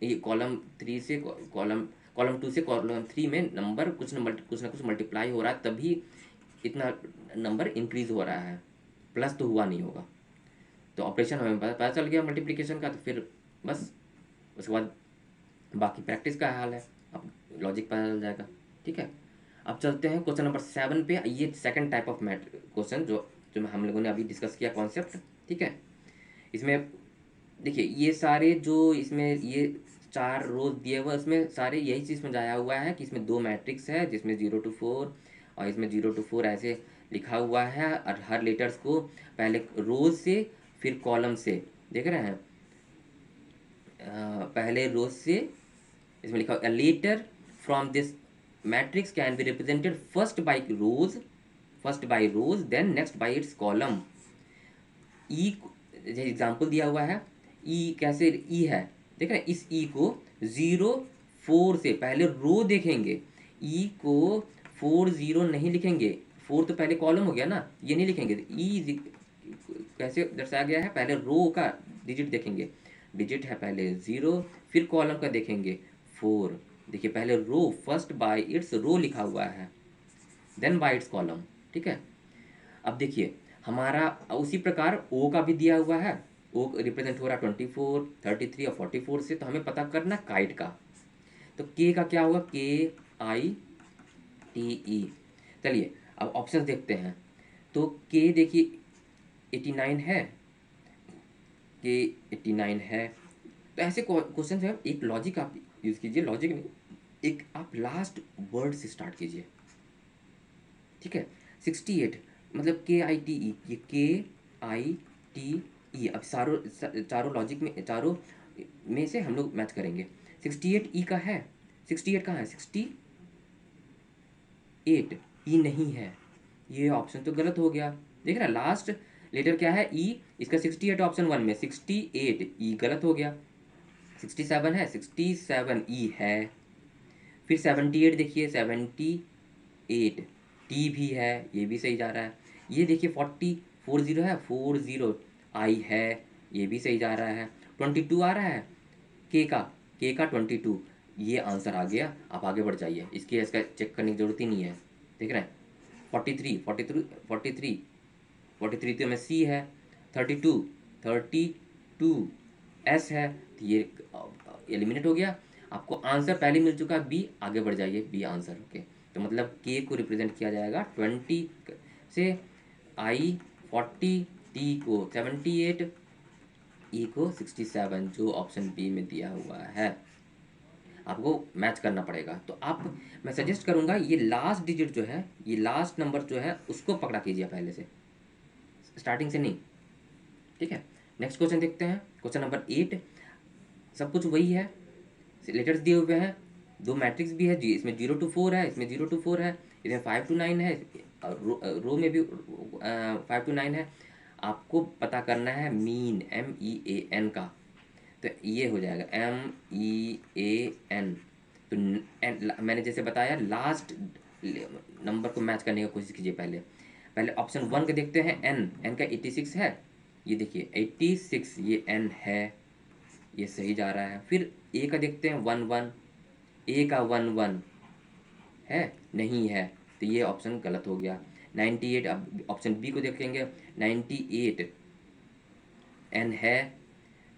ये कॉलम 3 से कॉलम 2 से कॉलम 3 में नंबर कुछ ना कुछ मल्टीप्लाई हो रहा है, तभी इतना नंबर इंक्रीज हो रहा है, प्लस तो हुआ नहीं होगा। तो ऑपरेशन हमें पता चल गया मल्टीप्लिकेशन का, तो फिर बस उसके बाद बाकी प्रैक्टिस का हाल है, अब लॉजिक पता चल जाएगा। ठीक है, अब चलते हैं क्वेश्चन नंबर 7 पे। ये second type of math question जो जो हम लोगों ने अभी डिस्कस किया कॉन्सेप्ट। ठीक है, इसमें देखिए ये सारे जो इसमें ये 4 रोज दिए हुए, उसमें सारे यही चीज़ समझाया हुआ है कि इसमें 2 मैट्रिक्स है जिसमें 0 to 4, और इसमें 0 to 4 ऐसे लिखा हुआ है, और हर लेटर्स को पहले रोज से फिर कॉलम से, देख रहे हैं, पहले रोज से, इसमें लिखा हुआ letter from this matrix can be represented first by rows then next by its column. ई एग्जाम्पल दिया हुआ है, ई कैसे ई है, देख रहे हैं, इस ई को 0 4 से पहले रो देखेंगे, ई को 4 0 नहीं लिखेंगे, 4 तो पहले कॉलम हो गया ना, ये नहीं लिखेंगे। ई कैसे दर्शाया गया है, पहले रो का डिजिट देखेंगे, डिजिट है पहले 0, फिर कॉलम का देखेंगे 4। देखिए पहले रो फर्स्ट बाय इट्स रो लिखा हुआ है, देन बाय इट्स कॉलम। ठीक है, अब देखिए हमारा उसी प्रकार ओ का भी दिया हुआ है, ओ रिप्रेजेंट हो रहा है 24 33 और 44 से, तो हमें पता करना काइट का। तो के का क्या होगा, KITE। चलिए अब ऑप्शन देखते हैं, तो के देखिए 89 है, के 89 है। तो ऐसे क्वेश्चन है, एक लॉजिक आप यूज़ कीजिए, लॉजिक नहीं, एक आप लास्ट वर्ड से स्टार्ट कीजिए। ठीक है, 68 मतलब KITE, ये KITE। अब चारों लॉजिक में, चारों में से हम लोग मैच करेंगे। 68 ई का है, 68 कहाँ है, 68 ई नहीं है, ये ऑप्शन तो गलत हो गया। देख रहा है लास्ट लेटर क्या है, ई, इसका 68 ऑप्शन 1 में, 68 ई गलत हो गया। 67 है, 67 ई है, फिर 78 देखिए 78 टी भी है, ये भी सही जा रहा है। ये देखिए 40 है, 40 आई है, ये भी सही जा रहा है। 22 आ रहा है, के का 22, ये आंसर आ गया। आप आगे बढ़ जाइए, इसका चेक करने की जरूरत ही नहीं है। देख रहे हैं 43 तो में सी है, 32 एस है, तो ये एलिमिनेट हो गया। आपको आंसर पहले मिल चुका है बी, आगे बढ़ जाइए, बी आंसर। ओके, तो मतलब के को रिप्रेजेंट किया जाएगा 20 से, आई 40, टी को 78, ई को 67 जो ऑप्शन बी में दिया हुआ है, आपको मैच करना पड़ेगा। तो आप, मैं सजेस्ट करूंगा ये लास्ट डिजिट जो है, ये लास्ट नंबर जो है उसको पकड़ा कीजिए पहले से, स्टार्टिंग से नहीं। ठीक है, नेक्स्ट क्वेश्चन देखते हैं, क्वेश्चन नंबर 8। सब कुछ वही है, लेटर्स दिए हुए हैं, दो मैट्रिक्स भी है जी, इसमें 0 to 4 है, इसमें 0 to 4 है, इसमें 5 to 9 है, रो में भी 5 to 9 है। आपको पता करना है मीन, MEAN का, तो ये हो जाएगा MEAN। तो मैंने जैसे बताया लास्ट नंबर को मैच करने की कोशिश कीजिए। पहले पहले ऑप्शन 1 का देखते हैं, एन का 86 है, ये देखिए 86, ये एन है, ये सही जा रहा है। फिर ए का देखते हैं 11, ए का 11 है, नहीं है, तो ये ऑप्शन गलत हो गया। 98, अब ऑप्शन बी को देखेंगे, 98 एन है।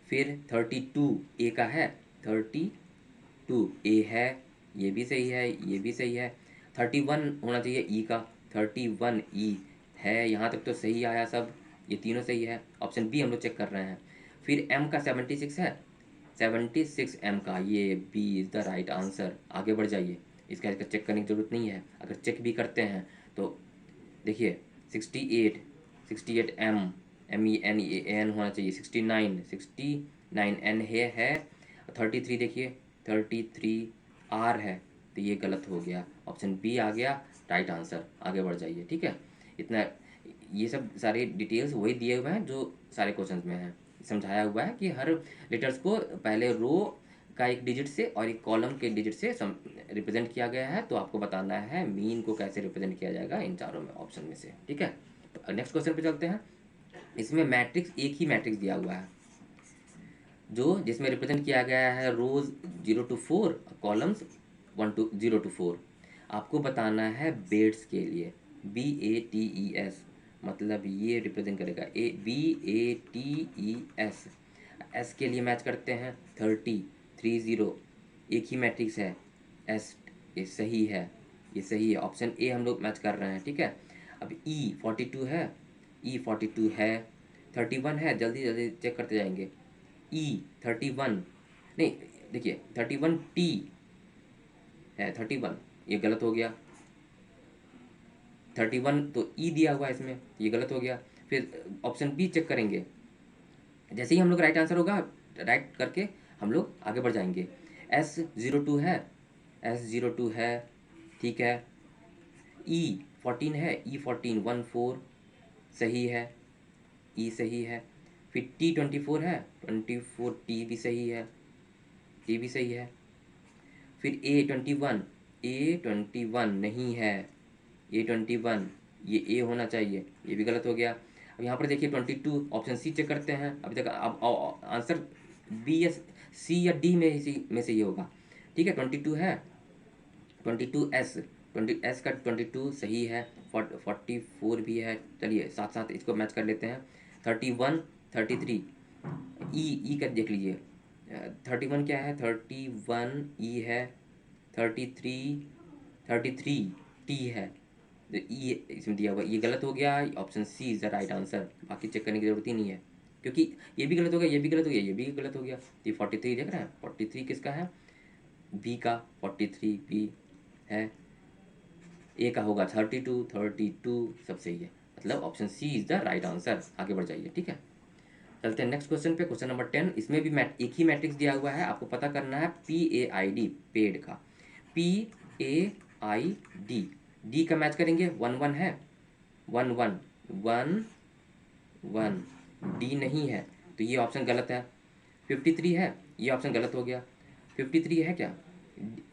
फिर 32 ए का है, 32 ए है, ये भी सही है, ये भी सही है। 31 होना चाहिए ई का, 31 ई है, यहाँ तक तो सही आया सब, ये तीनों सही है। ऑप्शन बी हम लोग चेक कर रहे हैं। फिर एम का 76 है, 76 एम का, ये B is the right answer. आगे बढ़ जाइए, इसका चेक करने की ज़रूरत नहीं है। अगर चेक भी करते हैं तो देखिए 68, 68 MEN होना चाहिए। 69 एन है। 33 देखिए, 33 आर है, तो ये गलत हो गया, ऑप्शन बी आ गया राइट आंसर। आगे बढ़ जाइए। ठीक है, इतना, ये सब सारे डिटेल्स वही दिए हुए हैं जो सारे क्वेश्चंस में हैं। समझाया हुआ है कि हर लेटर्स को पहले रो का एक डिजिट से और एक कॉलम के डिजिट से रिप्रेजेंट किया गया है। तो आपको बताना है मीन को कैसे रिप्रेजेंट किया जाएगा इन चारों में ऑप्शन में से। ठीक है, तो नेक्स्ट क्वेश्चन पे चलते हैं। इसमें मैट्रिक्स, एक ही मैट्रिक्स दिया हुआ है जो जिसमें रिप्रेजेंट किया गया है रोज 0 to 4, कॉलम्स 0 to 4। आपको बताना है बेड्स के लिए, BATES, मतलब ये रिप्रेजेंट करेगा BATES। एस के लिए मैच करते हैं 30, एक ही मैट्रिक्स है एस, ये सही है, ये सही है, ऑप्शन ए हम लोग मैच कर रहे हैं। ठीक है, अब E42 है, E42 है। 31 है, जल्दी जल्दी चेक करते जाएंगे। E31 नहीं, देखिए 31T है, 31 ये गलत हो गया। 31 तो ई दिया हुआ है इसमें, ये गलत हो गया। फिर ऑप्शन बी चेक करेंगे, जैसे ही हम लोग राइट आंसर होगा, राइट करके हम लोग आगे बढ़ जाएंगे। S02 है, S02 है, ठीक है। E14 है, E14 14 सही है, ई सही है। फिर T24 है, 24 टी भी सही है, टी भी सही है। फिर A21 नहीं है, A21 ये ए होना चाहिए, ये भी गलत हो गया। अब यहाँ पर देखिए 22, ऑप्शन सी चेक करते हैं। अभी तक अब आंसर बी या सी या डी में से ये होगा। ठीक है, 22 है, 22S, 20S का 22 सही है। 44 भी है, चलिए साथ साथ इसको मैच कर लेते हैं। 31, 33 ई का देख लीजिए। 31 क्या है, 31 ई है। 33 टी है, तो ई इसमें दिया हुआ, ये गलत हो गया। Option C is the right answer. बाकी चेक करने की ज़रूरत ही नहीं है, क्योंकि ये भी गलत हो गया, ये भी गलत हो गया, ये भी गलत हो गया। तो ये 43 देख रहे हैं, 43 किसका है, बी का, 43 बी है। ए का होगा 32 सब सही है, मतलब option C is the right answer. आगे बढ़ जाइए। ठीक है, चलते हैं नेक्स्ट क्वेश्चन पे, क्वेश्चन नंबर 10। इसमें भी एक ही मैट्रिक्स दिया हुआ है, आपको पता करना है PAID, पेड का, PAID, डी का मैच करेंगे। 11 है, 11 डी नहीं है, तो ये ऑप्शन गलत है। 53 है, ये ऑप्शन गलत हो गया। 53 है क्या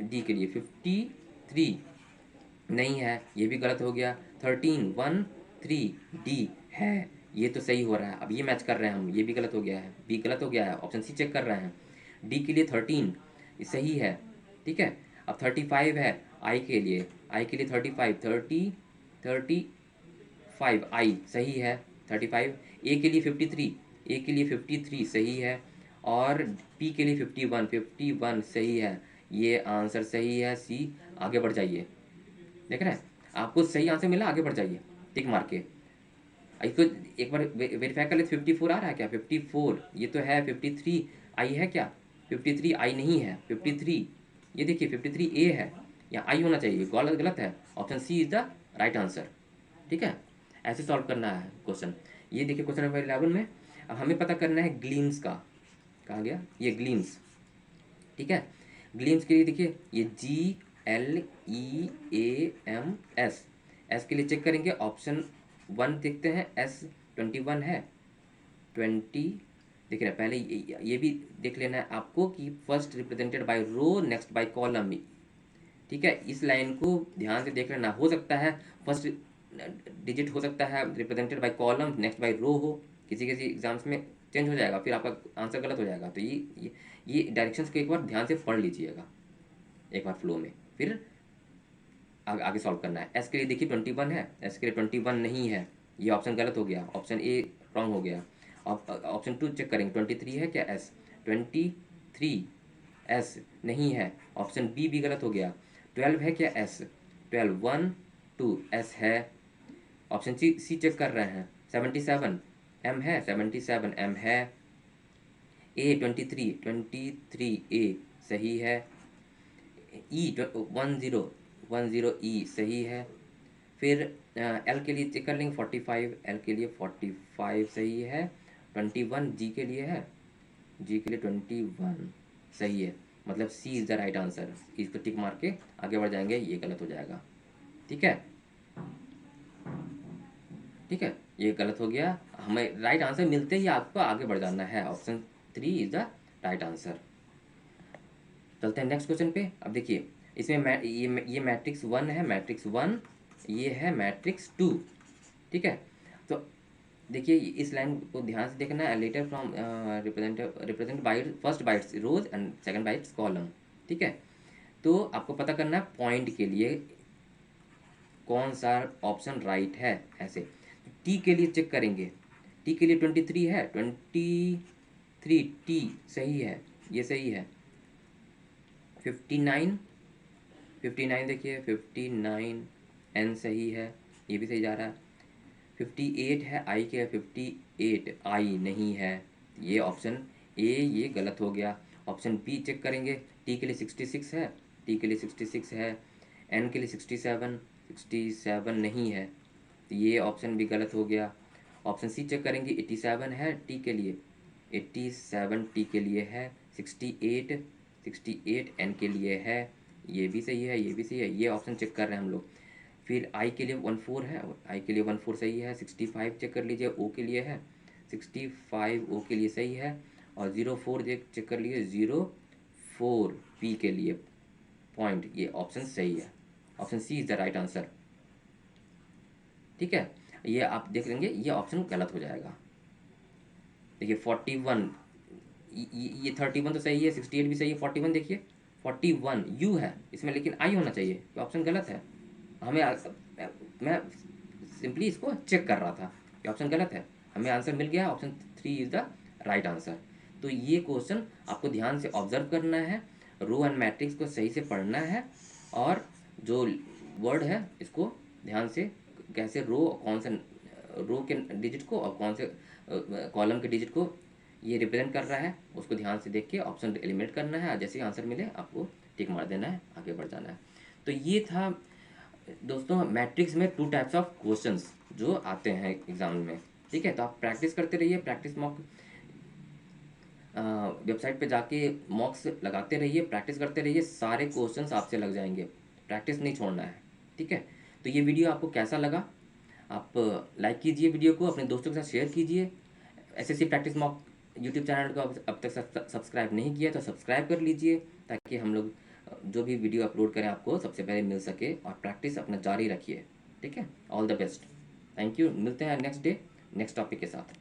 डी के लिए, 53 नहीं है, ये भी गलत हो गया। 13 डी है, ये तो सही हो रहा है। अब ये मैच कर रहे हैं हम, ये भी गलत हो गया है, बी गलत हो गया है, ऑप्शन सी चेक कर रहे हैं। डी के लिए 13 सही है। ठीक है, अब 35 है आई के लिए, 35 आई सही है। 35 ए के लिए 53, ए के लिए 53 सही है। और पी के लिए 51 सही है, ये आंसर सही है, सी। आगे बढ़ जाइए, देख रहे हैं, आपको सही आंसर मिला, आगे बढ़ जाइए टिक मार के। इसको एक बार वेरीफाई कर ले, 54 आ रहा है क्या? 54 ये तो है, 53 आई है क्या? 53 आई नहीं है, 53 ये देखिए 53 ए है, या आई होना चाहिए, गलत गलत है। Option C is the right answer. ठीक है, ऐसे सॉल्व करना है क्वेश्चन। ये देखिए क्वेश्चन नंबर 11 में अब हमें पता करना है ग्लीम्स का। कहाँ गया ये ग्लीम्स? ठीक है, ग्लीम्स के लिए देखिए ये GLEAMS, एस के लिए चेक करेंगे, ऑप्शन 1 देखते हैं, S21 है, 20 दिख रहा है। पहले ये भी देख लेना है आपको कि first represented by row next by column. ठीक है, इस लाइन को ध्यान से देख लेना। हो सकता है फर्स्ट डिजिट हो सकता है represented by column next by row हो, किसी किसी एग्जाम्स में चेंज हो जाएगा, फिर आपका आंसर गलत हो जाएगा। तो ये डायरेक्शंस को एक बार ध्यान से पढ़ लीजिएगा एक बार फ्लो में, फिर आगे सॉल्व करना है। एस के लिए देखिए 21 है, एस के लिए 21 नहीं है, ये ऑप्शन गलत हो गया, ऑप्शन ए रॉन्ग हो गया। ऑप्शन 2 चेक करेंगे, 23 है क्या? एस 23 एस नहीं है, ऑप्शन बी भी गलत हो गया। 12 है क्या? एस 12 1 2 एस है। ऑप्शन सी चेक कर रहे हैं, 77 एम है, 77 एम है। ए 23 ए सही है। ई 10 ई सही है। फिर एल के लिए चेक कर लेंगे, 45 एल के लिए 45 सही है। 21 जी के लिए है, जी के लिए 21 सही है, मतलब सी इज़ द राइट आंसर। इसको टिक मार के आगे बढ़ जाएंगे, ये गलत हो जाएगा। ठीक है, ठीक है, ये गलत हो गया। हमें राइट आंसर मिलते ही आपको आगे बढ़ जाना है, option 3 is the right answer. चलते हैं नेक्स्ट क्वेश्चन पे। अब देखिए इसमें ये मैट्रिक्स 1 है, मैट्रिक्स 1, ये है मैट्रिक्स 2। ठीक है, तो देखिए इस लाइन को ध्यान से देखना है, letter from represent by first by its rows and second by its column. ठीक है, तो आपको पता करना है पॉइंट के लिए कौन सा ऑप्शन राइट है। ऐसे टी के लिए चेक करेंगे, टी के लिए 23 है, 23 टी सही है, ये सही है। 59 देखिए 59 एन सही है, ये भी सही जा रहा है। 58 है आई के, 58 आई नहीं है, ये ऑप्शन ए ये गलत हो गया। ऑप्शन बी चेक करेंगे, टी के लिए 66 है, टी के लिए 66 है। एन के लिए 67 नहीं है, तो ये ऑप्शन भी गलत हो गया। ऑप्शन सी चेक करेंगे, 87 है टी के लिए, 87 टी के लिए है। 68 एन के लिए है, ये भी सही है, ये भी सही है, ये ऑप्शन चेक कर रहे हैं हम लोग। फिर आई के लिए 14 है, आई के लिए 14 सही है। 65 चेक कर लीजिए, ओ के लिए है, 65 ओ के लिए सही है। और 04 चेक कर लीजिए, 04 पी के लिए पॉइंट, ये ऑप्शन सही है, option C is the right answer. ठीक है, ये आप देख लेंगे, ये ऑप्शन गलत हो जाएगा। देखिए 41, ये 31 तो सही है, 68 भी सही है, 41 देखिए 41 यू है इसमें, लेकिन आई होना चाहिए, ये ऑप्शन गलत है। हमें मैं सिंपली इसको चेक कर रहा था, ये ऑप्शन गलत है, हमें आंसर मिल गया, option 3 is the right answer. तो ये क्वेश्चन आपको ध्यान से ऑब्जर्व करना है, रो एंड मैट्रिक्स को सही से पढ़ना है, और जो वर्ड है इसको ध्यान से कैसे रो, कौन से रो के डिजिट को और कौन से कॉलम के डिजिट को ये रिप्रेजेंट कर रहा है, उसको ध्यान से देख के ऑप्शन एलिमिनेट करना है, और जैसे ही आंसर मिले आपको टिक मार देना है, आगे बढ़ जाना है। तो ये था दोस्तों मैट्रिक्स में 2 टाइप्स ऑफ क्वेश्चंस जो आते हैं एग्जाम में। ठीक है, तो आप प्रैक्टिस करते रहिए, प्रैक्टिस मॉक वेबसाइट पे जाके मॉक्स लगाते रहिए, प्रैक्टिस करते रहिए, सारे क्वेश्चंस आपसे लग जाएंगे, प्रैक्टिस नहीं छोड़ना है। ठीक है, तो ये वीडियो आपको कैसा लगा, आप लाइक कीजिए वीडियो को, अपने दोस्तों के साथ शेयर कीजिए। SSC practice mock YouTube channel को अब तक सब्सक्राइब नहीं किया तो सब्सक्राइब कर लीजिए, ताकि हम लोग जो भी वीडियो अपलोड करें आपको सबसे पहले मिल सके, और प्रैक्टिस अपना जारी रखिए। ठीक है, all the best, thank you, मिलते हैं नेक्स्ट डे नेक्स्ट टॉपिक के साथ।